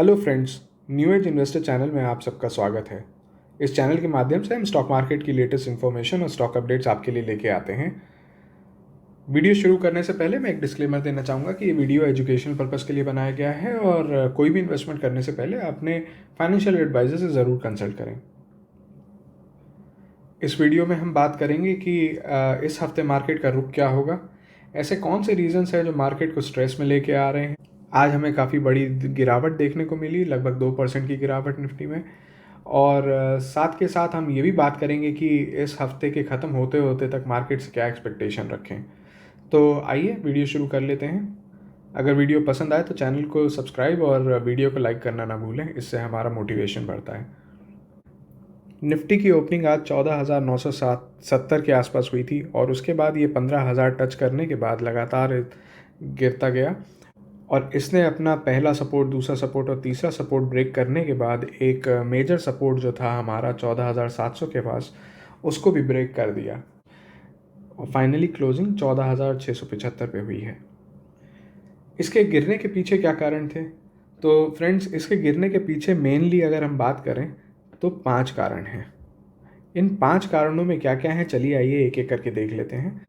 Hello friends, new age investor channel में आप सबका स्वागत है। इस चैनल के माध्यम से हम स्टॉक मार्केट की लेटेस्ट इन्फॉर्मेशन और स्टॉक अपडेट्स आपके लिए लेके आते हैं। वीडियो शुरू करने से पहले मैं एक डिस्क्लेमर देना चाहूँगा कि ये वीडियो एजुकेशनल पर्पज़ के लिए बनाया गया है और कोई भी इन्वेस्टमेंट करने से पहले अपने फाइनेंशियल एडवाइजर से ज़रूर कंसल्ट करें। इस वीडियो में हम बात करेंगे कि इस हफ्ते मार्केट का रुख क्या होगा, ऐसे कौन से रीजंस हैं जो मार्केट को स्ट्रेस में लेके आ रहे हैं। आज हमें काफ़ी बड़ी गिरावट देखने को मिली, लगभग 2% की गिरावट निफ्टी में। और साथ के साथ हम ये भी बात करेंगे कि इस हफ्ते के ख़त्म होते होते तक मार्केट से क्या एक्सपेक्टेशन रखें। तो आइए वीडियो शुरू कर लेते हैं। अगर वीडियो पसंद आए तो चैनल को सब्सक्राइब और वीडियो को लाइक करना ना भूलें, इससे हमारा मोटिवेशन बढ़ता है। निफ्टी की ओपनिंग आज 14,970 के आसपास हुई थी और उसके बाद ये 15,000 टच करने के बाद लगातार गिरता गया और इसने अपना पहला सपोर्ट, दूसरा सपोर्ट और तीसरा सपोर्ट ब्रेक करने के बाद एक मेजर सपोर्ट जो था हमारा 14,700 के पास, उसको भी ब्रेक कर दिया और फाइनली क्लोजिंग 14,675 पे हुई है। इसके गिरने के पीछे क्या कारण थे? तो फ्रेंड्स, इसके गिरने के पीछे मेनली अगर हम बात करें तो 5 कारण हैं। इन 5 कारणों में क्या क्या है, चलिए आइए एक एक करके देख लेते हैं।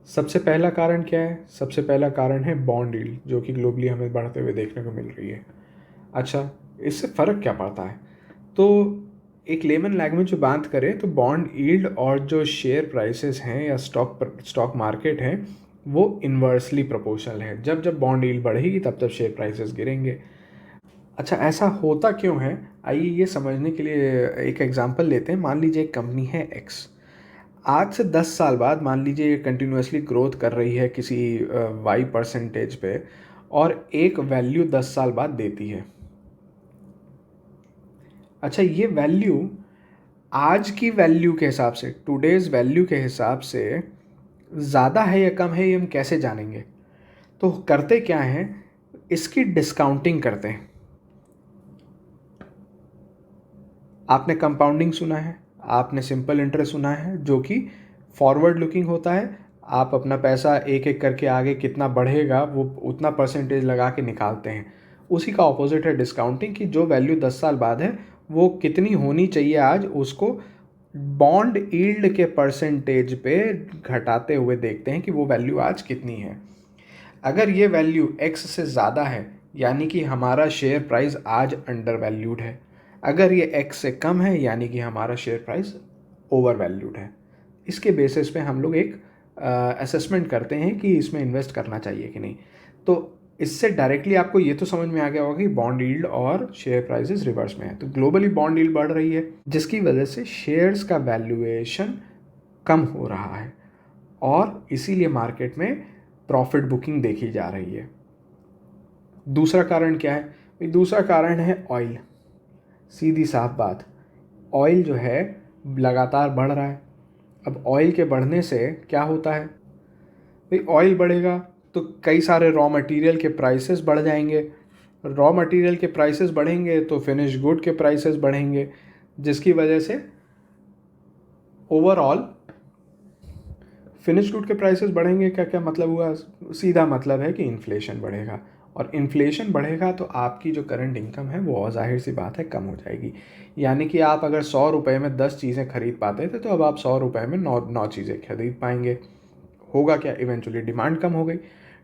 सबसे पहला कारण क्या है? सबसे पहला कारण है बॉन्ड यील्ड, जो कि ग्लोबली हमें बढ़ते हुए देखने को मिल रही है। अच्छा, इससे फ़र्क क्या पड़ता है? तो एक लेमन लैंग्वेज में बात करें तो बॉन्ड यील्ड और जो शेयर प्राइसेस हैं या स्टॉक मार्केट है, वो इन्वर्सली प्रोपोर्शनल है। जब जब बॉन्ड यील्ड बढ़ेगी तब तब शेयर प्राइसेस गिरेंगे। अच्छा, ऐसा होता क्यों है? आइए ये समझने के लिए एक एग्जांपल लेते हैं। मान लीजिए एक कंपनी है एक्स, आज से 10 साल बाद मान लीजिए कंटिन्यूसली ग्रोथ कर रही है किसी वाई परसेंटेज पे और एक वैल्यू 10 साल बाद देती है। अच्छा, ये वैल्यू आज की वैल्यू के हिसाब से, टुडेज़ वैल्यू के हिसाब से ज़्यादा है या कम है, ये हम कैसे जानेंगे? तो करते क्या हैं, इसकी डिस्काउंटिंग करते हैं। आपने कंपाउंडिंग सुना है, आपने सिंपल इंटरेस्ट सुना है, जो कि फॉरवर्ड लुकिंग होता है। आप अपना पैसा एक एक करके आगे कितना बढ़ेगा वो उतना परसेंटेज लगा के निकालते हैं। उसी का ऑपोजिट है डिस्काउंटिंग, कि जो वैल्यू 10 साल बाद है वो कितनी होनी चाहिए आज, उसको बॉन्ड यील्ड के परसेंटेज पे घटाते हुए देखते हैं कि वो वैल्यू आज कितनी है। अगर ये वैल्यू एक्स से ज़्यादा है, यानी कि हमारा शेयर प्राइस आज अंडर वैल्यूड है। अगर ये एक्स से कम है, यानी कि हमारा शेयर प्राइस ओवर वैल्यूड है। इसके बेसिस पे हम लोग एक असेसमेंट करते हैं कि इसमें इन्वेस्ट करना चाहिए कि नहीं। तो इससे डायरेक्टली आपको ये तो समझ में आ गया होगा कि बॉन्ड यील्ड और शेयर प्राइसेस रिवर्स में है। तो ग्लोबली बॉन्ड यील्ड बढ़ रही है, जिसकी वजह से शेयर्स का वैल्यूएशन कम हो रहा है और इसीलिए मार्केट में प्रॉफिट बुकिंग देखी जा रही है। दूसरा कारण क्या है? दूसरा कारण है ऑयल। सीधी साफ बात, ऑयल जो है लगातार बढ़ रहा है। अब ऑयल के बढ़ने से क्या होता है भाई? ऑयल बढ़ेगा तो कई सारे रॉ मटेरियल के प्राइसेस बढ़ जाएंगे। रॉ मटेरियल के प्राइसेस बढ़ेंगे तो फिनिश गुड के प्राइसेस बढ़ेंगे, जिसकी वजह से ओवरऑल फिनिश गुड के प्राइसेस बढ़ेंगे। क्या क्या मतलब हुआ? सीधा मतलब है कि इन्फ्लेशन बढ़ेगा और इन्फ्लेशन बढ़ेगा तो आपकी जो करंट इनकम है वो जाहिर सी बात है कम हो जाएगी। यानी कि आप अगर 100 रुपये में 10 चीज़ें खरीद पाते थे तो अब आप 100 रुपये में 9 चीज़ें खरीद पाएंगे। होगा क्या? इवेंचुअली डिमांड कम हो गई।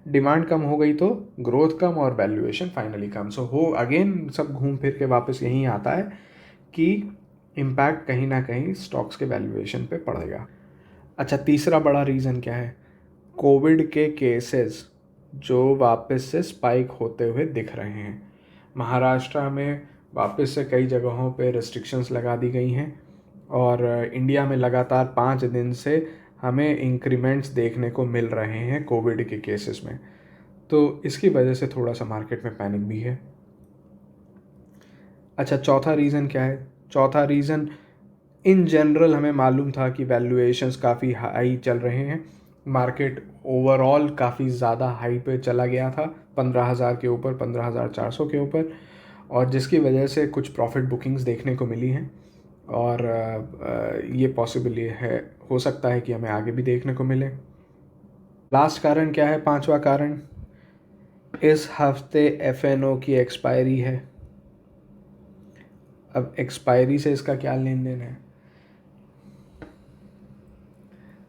डिमांड कम हो गई तो ग्रोथ कम और वैल्यूएशन फाइनली कम। सो हो अगेन सब घूम फिर के वापस यहीं आता है कि इम्पैक्ट कहीं ना कहीं स्टॉक्स के वैल्यूएशन पे पड़ेगा। अच्छा, तीसरा बड़ा रीज़न क्या है? कोविड के केसेस जो वापस से स्पाइक होते हुए दिख रहे हैं। महाराष्ट्र में वापस से कई जगहों पे रेस्ट्रिक्शंस लगा दी गई हैं और इंडिया में लगातार 5 दिन से हमें इंक्रीमेंट्स देखने को मिल रहे हैं कोविड के केसेस में। तो इसकी वजह से थोड़ा सा मार्केट में पैनिक भी है। अच्छा, चौथा रीज़न क्या है? चौथा रीज़न, इन जनरल हमें मालूम था कि वैल्यूएशंस काफ़ी हाई चल रहे हैं। मार्केट ओवरऑल काफ़ी ज़्यादा हाई पे चला गया था, 15,000 के ऊपर, 15,400 के ऊपर, और जिसकी वजह से कुछ प्रॉफिट बुकिंग्स देखने को मिली हैं और ये पॉसिबल है, हो सकता है कि हमें आगे भी देखने को मिले। लास्ट कारण क्या है? पांचवा कारण, इस हफ्ते एफएनओ की एक्सपायरी है। अब एक्सपायरी से इसका क्या लेन देन है,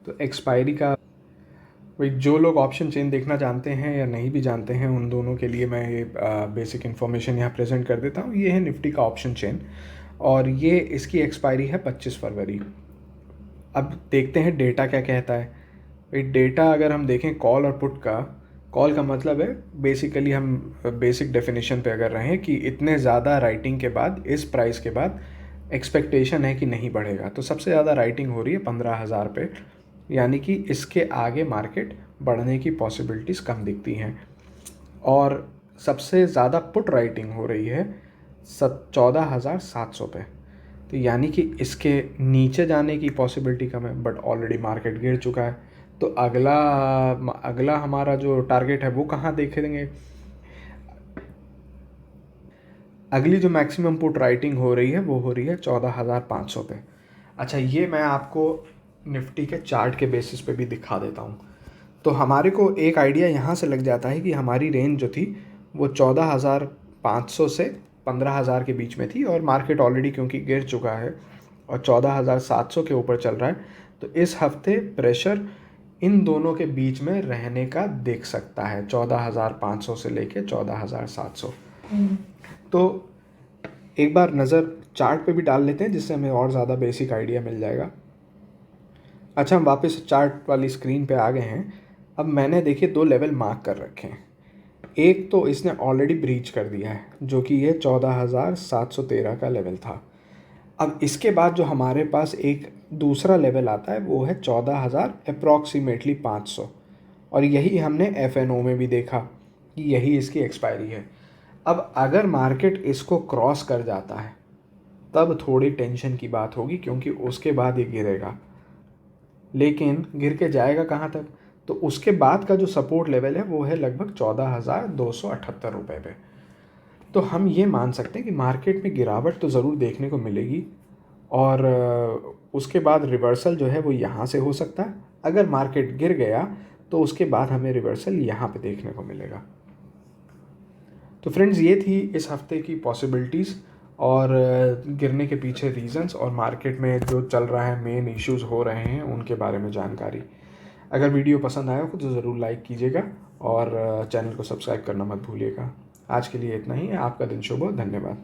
तो एक्सपायरी का भाई जो लोग ऑप्शन चेन देखना जानते हैं या नहीं भी जानते हैं उन दोनों के लिए मैं ये बेसिक इन्फॉर्मेशन यहाँ प्रेजेंट कर देता हूँ। ये है निफ्टी का ऑप्शन चेन और ये इसकी एक्सपायरी है 25 फरवरी। अब देखते हैं डेटा क्या कहता है। भाई डेटा अगर हम देखें कॉल और पुट का, कॉल का मतलब है बेसिकली हम बेसिक डेफिनेशन पे अगर रहें कि इतने ज़्यादा राइटिंग के बाद, इस प्राइस के बाद एक्सपेक्टेशन है कि नहीं बढ़ेगा, तो सबसे ज़्यादा राइटिंग हो रही है 15,000 पे, यानी कि इसके आगे मार्केट बढ़ने की पॉसिबिलिटीज़ कम दिखती हैं। और सबसे ज़्यादा पुट राइटिंग हो रही है 14,700 पे, तो यानी कि इसके नीचे जाने की पॉसिबिलिटी कम है, बट ऑलरेडी मार्केट गिर चुका है। तो अगला हमारा जो टारगेट है वो कहाँ देखेंगे, अगली जो मैक्सिमम पुट राइटिंग हो रही है वो हो रही है 14,500 पे। अच्छा, ये मैं आपको निफ्टी के चार्ट के बेसिस पे भी दिखा देता हूँ। तो हमारे को एक आइडिया यहाँ से लग जाता है कि हमारी रेंज जो थी वो 14,500 से 15,000 के बीच में थी और मार्केट ऑलरेडी क्योंकि गिर चुका है और 14,700 के ऊपर चल रहा है, तो इस हफ्ते प्रेशर इन दोनों के बीच में रहने का देख सकता है, 14,500 से लेके 14,700। तो एक बार नज़र चार्ट पे भी डाल लेते हैं जिससे हमें और ज़्यादा बेसिक आइडिया मिल जाएगा। अच्छा, हम वापस चार्ट वाली स्क्रीन पे आ गए हैं। अब मैंने देखिए 2 लेवल मार्क कर रखे हैं। एक तो इसने ऑलरेडी ब्रीच कर दिया है जो कि ये 14,713 का लेवल था। अब इसके बाद जो हमारे पास एक दूसरा लेवल आता है वो है 14,000 अप्रॉक्सीमेटली 500, और यही हमने FNO में भी देखा कि यही इसकी एक्सपायरी है। अब अगर मार्केट इसको क्रॉस कर जाता है तब थोड़ी टेंशन की बात होगी क्योंकि उसके बाद ये गिरेगा, लेकिन गिर के जाएगा कहाँ तक, तो उसके बाद का जो सपोर्ट लेवल है वो है लगभग 14,278 रुपये पे। तो हम ये मान सकते हैं कि मार्केट में गिरावट तो ज़रूर देखने को मिलेगी और उसके बाद रिवर्सल जो है वो यहाँ से हो सकता है। अगर मार्केट गिर गया तो उसके बाद हमें रिवर्सल यहाँ पे देखने को मिलेगा। तो फ्रेंड्स, ये थी इस हफ्ते की पॉसिबिलिटीज़ और गिरने के पीछे रीज़न्स और मार्केट में जो चल रहा है, मेन इश्यूज़ हो रहे हैं उनके बारे में जानकारी। अगर वीडियो पसंद आया हो तो ज़रूर लाइक कीजिएगा और चैनल को सब्सक्राइब करना मत भूलिएगा। आज के लिए इतना ही है। आपका दिन शुभ हो। धन्यवाद।